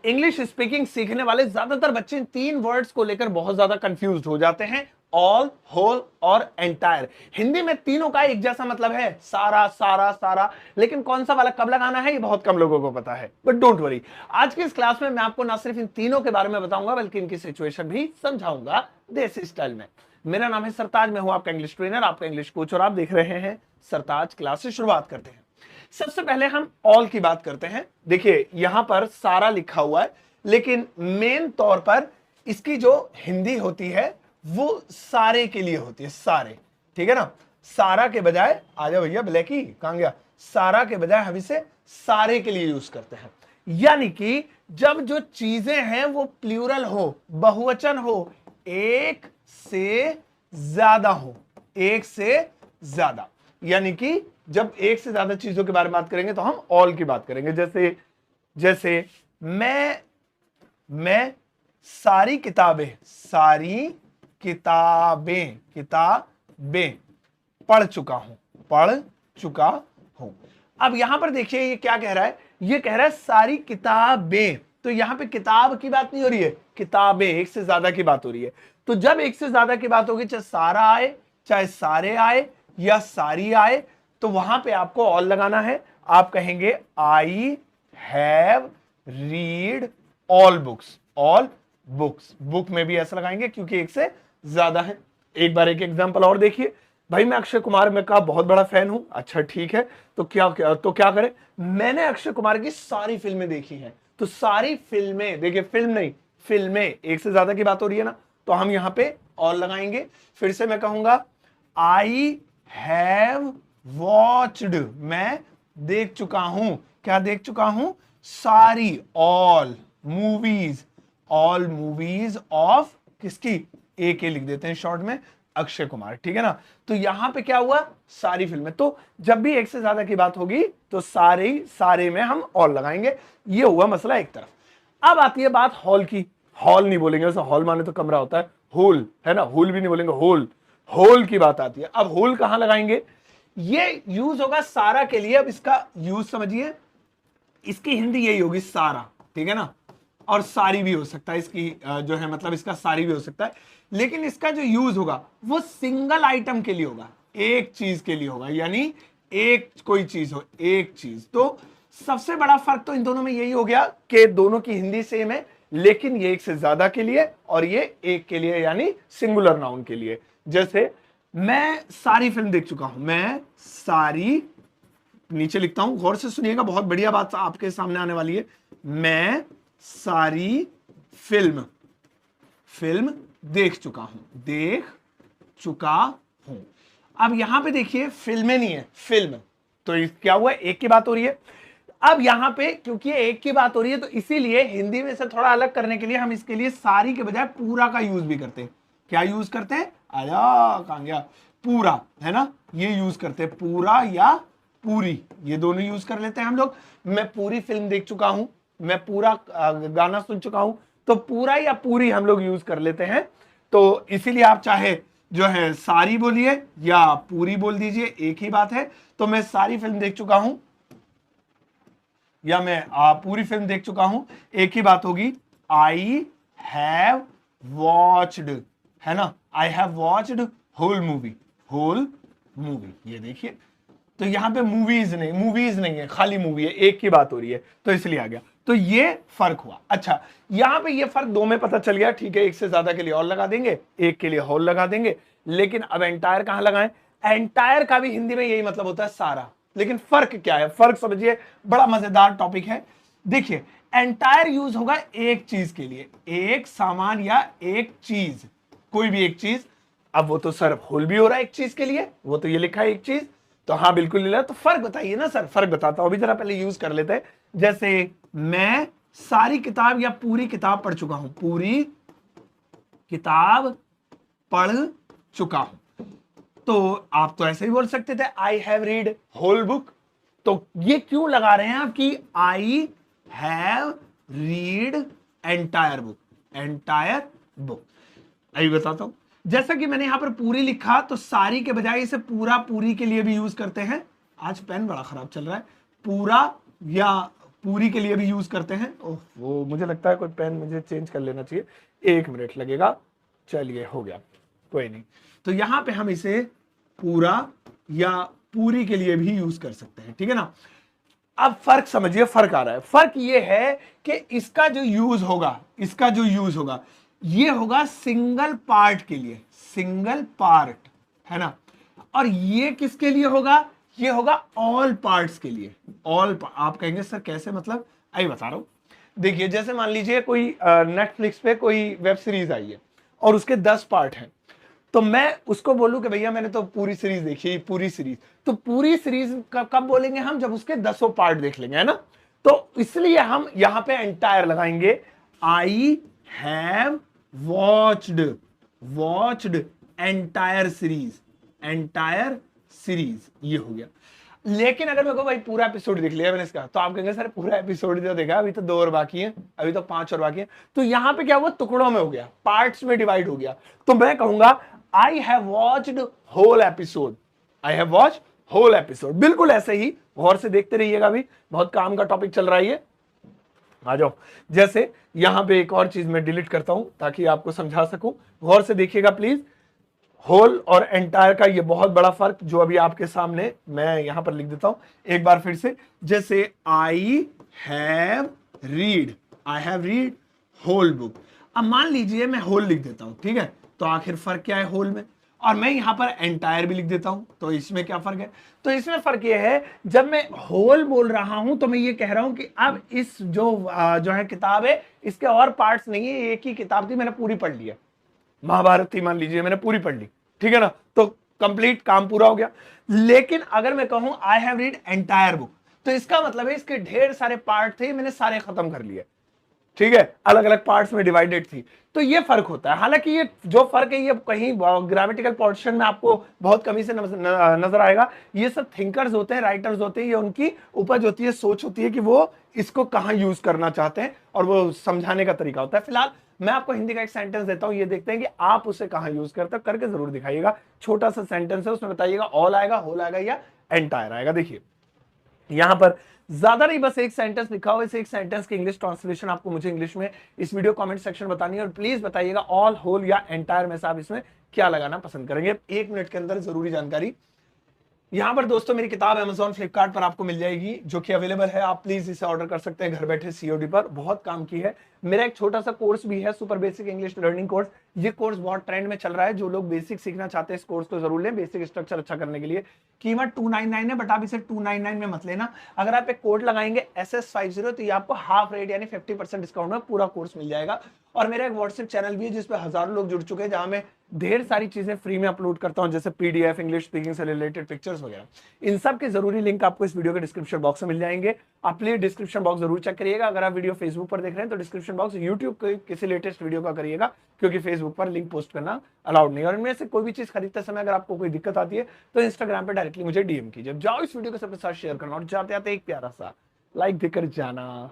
English speaking सीखने वाले ज्यादातर बच्चे इन तीन वर्ड्स को लेकर बहुत ज्यादा कंफ्यूज हो जाते हैं, ऑल, होल और एंटायर। हिंदी में तीनों का एक जैसा मतलब है, सारा सारा सारा, लेकिन कौन सा वाला कब लगाना है ये बहुत कम लोगों को पता है। बट डोंट वरी, आज की इस क्लास में मैं आपको ना सिर्फ इन तीनों के बारे में बताऊंगा बल्कि इनकी सिचुएशन भी समझाऊंगा देसी स्टाइल में। मेरा नाम है सरताज, मैं हूं आपका इंग्लिश ट्रेनर, आपका इंग्लिश कोच, और आप देख रहे हैं सरताज क्लास। से शुरुआत करते हैं। सबसे पहले हम ऑल की बात करते हैं। देखिए यहां पर सारा लिखा हुआ है, लेकिन मेन तौर पर इसकी जो हिंदी होती है वो सारे के लिए होती है, सारे, ठीक है ना। सारा के बजाय, आजा भैया ब्लैकी कहां गया, सारा के बजाय हम इसे सारे के लिए यूज करते हैं। यानी कि जब जो चीजें हैं वो प्लूरल हो, बहुवचन हो, एक से ज्यादा हो, एक से ज्यादा, यानी कि जब एक से ज्यादा चीजों के बारे में बात करेंगे तो हम ऑल की बात करेंगे। जैसे जैसे मैं सारी किताबें पढ़ चुका हूं। अब यहां पर देखिए ये क्या कह रहा है, ये कह रहा है सारी किताबें, तो यहां पे किताब की बात नहीं हो रही है, किताबें, एक से ज्यादा की बात हो रही है। तो जब एक से ज्यादा की बात होगी, चाहे सारा आए, चाहे सारे आए या सारी आए, तो वहां पे आपको ऑल लगाना है। आप कहेंगे आई have read all books, all books. Book में भी ऐसा लगाएंगे क्योंकि एक से ज्यादा है। एक बार एक एग्जांपल और देखिए। भाई मैं अक्षय कुमार में का बहुत बड़ा फैन हूं। अच्छा ठीक है, तो क्या करें, मैंने अक्षय कुमार की सारी फिल्में देखी हैं। तो सारी फिल्में, देखिए फिल्म नहीं, फिल्में, एक से ज्यादा की बात हो रही है ना, तो हम यहां पे ऑल लगाएंगे। फिर से मैं कहूंगा आई हैव वॉच्ड, मैं देख चुका हूं, क्या देख चुका हूं, सारी, ऑल मूवीज ऑफ किसकी, ए के लिख देते हैं शॉर्ट में, अक्षय कुमार, ठीक है ना। तो यहां पे क्या हुआ, सारी फिल्में। तो जब भी एक से ज्यादा की बात होगी तो सारे में हम ऑल लगाएंगे। ये हुआ मसला एक तरफ। अब आती है बात हॉल की। हॉल नहीं बोलेंगे, वैसे हॉल माने तो कमरा होता है, होल है ना, होल भी नहीं बोलेंगे, होल की बात आती है। अब होल कहां लगाएंगे, ये यूज होगा सारा के लिए। अब इसका यूज समझिए, इसकी हिंदी यही होगी सारा, ठीक है ना, और सारी भी हो सकता है इसकी जो है, मतलब इसका सारी भी हो सकता है, लेकिन इसका जो यूज होगा वो सिंगल आइटम के लिए होगा, एक चीज के लिए होगा, यानी एक कोई चीज हो, एक चीज। तो सबसे बड़ा फर्क तो इन दोनों में यही हो गया कि दोनों की हिंदी सेम है, लेकिन ये एक से ज्यादा के लिए और ये एक के लिए, यानी सिंगुलर नाउन के लिए। जैसे मैं सारी फिल्म देख चुका हूं, मैं सारी, नीचे लिखता हूं, गौर से सुनिएगा, बहुत बढ़िया बात आपके सामने आने वाली है। मैं सारी फिल्म देख चुका हूं। अब यहां पे देखिए फिल्में नहीं है, फिल्म, तो क्या हुआ, एक की बात हो रही है। अब यहां पे क्योंकि एक की बात हो रही है, तो इसीलिए हिंदी में से थोड़ा अलग करने के लिए हम इसके लिए सारी के बजाय पूरा का यूज भी करते हैं। क्या यूज करते हैं, आया कहां गया, पूरा, है ना, ये यूज करते हैं, पूरा या पूरी, ये दोनों यूज कर लेते हैं हम लोग। मैं पूरी फिल्म देख चुका हूं, मैं पूरा गाना सुन चुका हूं, तो पूरा या पूरी हम लोग यूज कर लेते हैं। तो इसीलिए आप चाहे जो है सारी बोलिए या पूरी बोल दीजिए, एक ही बात है। तो मैं सारी फिल्म देख चुका हूं या मैं पूरी फिल्म देख चुका हूं, एक ही बात होगी। आई हैव वॉच्ड, है ना, I have watched whole movie, ये देखिए। तो यहां पे मूवीज नहीं है, खाली मूवी है, एक की बात हो रही है, तो इसलिए आ गया। तो ये फर्क हुआ। अच्छा, यहां पे ये फर्क दो में पता चल गया, ठीक है, एक से ज्यादा के लिए और लगा देंगे, एक के लिए होल लगा देंगे। लेकिन अब एंटायर कहां लगाएं, एंटायर का भी हिंदी में यही मतलब होता है, सारा। लेकिन फर्क क्या है, फर्क समझिए, बड़ा मजेदार टॉपिक है। देखिए एंटायर यूज होगा एक चीज के लिए, एक सामान या एक चीज, कोई भी एक चीज। अब वो तो सर होल भी हो रहा है एक चीज के लिए, वो तो ये लिखा है एक चीज, तो हाँ बिल्कुल नहीं। तो फर्क बताइए ना सर, फर्क बताता हूं, अभी जरा पहले यूज कर लेते हैं। जैसे मैं सारी किताब या पूरी किताब पढ़ चुका हूं, पूरी किताब पढ़ चुका हूं, तो आप तो ऐसे ही बोल सकते थे, I have read whole book. तो ये क्यों लगा रहे हैं आप कि I have read entire book, अभी बताता हूं। जैसा कि मैंने यहां पर पूरी लिखा, तो सारी के बजाय इसे पूरा पूरी के लिए भी यूज करते हैं। आज पेन बड़ा खराब चल रहा है, पूरा या पूरी के लिए भी यूज करते हैं। ओह वो मुझे लगता है कोई पेन मुझे चेंज कर लेना चाहिए, 1 मिनट लगेगा। चलिए हो गया, कोई नहीं। तो यहां पे हम इसे पूरा या पूरी के लिए भी यूज कर सकते हैं, ठीक है ना। अब फर्क समझिए, फर्क आ रहा है। फर्क ये है कि इसका जो यूज होगा, ये होगा सिंगल पार्ट के लिए, सिंगल पार्ट, है ना। और ये किसके लिए होगा, ये होगा ऑल पार्ट्स के लिए। आप कहेंगे सर कैसे, मतलब आई बता रहा हूं। देखिए जैसे मान लीजिए कोई नेटफ्लिक्स पे कोई वेब सीरीज आई है और उसके 10 पार्ट हैं, तो मैं उसको बोलूं कि भैया मैंने तो पूरी सीरीज देखी, पूरी सीरीज। तो पूरी सीरीज कब बोलेंगे हम, जब उसके 10 पार्ट देख लेंगे, है ना। तो इसलिए हम यहां पे एंटायर लगाएंगे। आई हैव वॉच्ड एंटायर सीरीज, ये हो गया। लेकिन अगर मैं कहूं भाई पूरा एपिसोड देख लिया मैंने इसका, तो आप कहेंगे सर पूरा एपिसोड जो देखा, अभी तो 2 और बाकी हैं, अभी तो 5 और बाकी हैं। तो यहां पे क्या हुआ, टुकड़ों में हो गया, पार्ट्स में डिवाइड हो गया। तो मैं कहूंगा I have watched whole episode, बिल्कुल ऐसे ही गौर से देखते रहिएगा, अभी बहुत काम का टॉपिक चल रहा है ये। आ जाओ, जैसे यहां पे एक और चीज मैं डिलीट करता हूं ताकि आपको समझा सकूं, गौर से देखिएगा प्लीज। होल और एंटायर का ये बहुत बड़ा फर्क जो अभी आपके सामने मैं यहां पर लिख देता हूं एक बार फिर से। जैसे I have read whole book. अब मान लीजिए मैं होल लिख देता हूं, ठीक है, तो आखिर फर्क क्या है होल में, और मैं यहां पर एंटायर भी लिख देता हूं, तो इसमें क्या फर्क है। तो इसमें फर्क यह है, जब मैं होल बोल रहा हूं तो मैं ये कह रहा हूं कि अब इस जो है किताब है, इसके और पार्ट्स नहीं है, एक ही किताब थी, मैंने पूरी पढ़ ली है। महाभारत थी मान लीजिए, मैंने पूरी पढ़ ली, ठीक है ना, तो कंप्लीट काम पूरा हो गया। लेकिन अगर मैं कहूं आई हैव रीड एंटायर बुक, तो इसका मतलब है इसके ढेर सारे पार्ट थे, मैंने सारे खत्म कर लिए, ठीक है, अलग अलग पार्ट्स में डिवाइडेड थी। तो ये फर्क होता है। हालांकि ये जो फर्क है ये कहीं ग्रामेटिकल पोर्शन में आपको बहुत कमी से नजर आएगा। ये सब थिंकर्स होते हैं, राइटर्स होते हैं, ये उनकी उपज होती है, सोच होती है कि वो इसको कहां यूज करना चाहते हैं, और वो समझाने का तरीका होता है। फिलहाल मैं आपको हिंदी का एक सेंटेंस देता हूं, ये देखते हैं कि आप उसे कहां यूज करते हो, करके जरूर दिखाइएगा। छोटा सा सेंटेंस है, उसमें बताइएगा ऑल आएगा, होल आएगा या एंटायर आएगा। देखिए यहां पर ज्यादा नहीं, बस एक सेंटेंस लिखा हुआ है, इस एक सेंटेंस की इंग्लिश ट्रांसलेशन आपको मुझे इंग्लिश में इस वीडियो कमेंट सेक्शन में बतानी है, और प्लीज बताइएगा ऑल, होल या एंटायर में से आप इसमें क्या लगाना पसंद करेंगे। 1 मिनट के अंदर जरूरी जानकारी। यहां पर दोस्तों मेरी किताब Amazon फ्लिपकार्ट पर आपको मिल जाएगी, जो कि अवेलेबल है, आप प्लीज इसे ऑर्डर कर सकते हैं घर बैठे COD पर, बहुत काम की है। मेरा एक छोटा सा कोर्स भी है, super basic English learning course. ये कोर्स बहुत ट्रेंड में चल रहा है, जो लोग बेसिक सीखना चाहते हैं इस कोर्स को जरूर लें, बेसिक स्ट्रक्चर अच्छा करने के लिए। कीमत 299 है, बट आप इसे 299 में मत लेना। अगर आप एक कोड लगाएंगे SS50, तो ये आपको हाफ रेट यानी 50% डिस्काउंट में पूरा कोर्स मिल जाएगा। और मेरा एक व्हाट्सएप चैनल भी है जिसपे हजारों लोग जुड़ चुके हैं, जहां मैं ढेर सारी चीजें फ्री में अपलोड करता हूं, जैसे PDF, इंग्लिश स्पीकिंग से रिलेटेड पिक्चर्स वगैरह। इन सब के जरूरी लिंक आपको इस वीडियो के डिस्क्रिप्शन बॉक्स में मिल जाएंगे। आप प्लीज डिस्क्रिप्शन बॉक्स जरूर चेक करिएगा। अगर आप वीडियो फेसबुक पर देख रहे हैं तो डिस्क्रिप्शन बॉक्स यूट्यूब के किसी लेटेस्ट वीडियो का करिएगा, क्योंकि फेसबुक पर लिंक पोस्ट करना अलाउड नहीं है। और इनमें से कोई भी चीज खरीदते समय अगर आपको कोई दिक्कत आती है तो इंस्टाग्राम पे डायरेक्टली मुझे DM कीजिए। जाओ इस वीडियो को सबके साथ शेयर करना, और जाते आते एक प्यारा सा लाइक देकर जाना।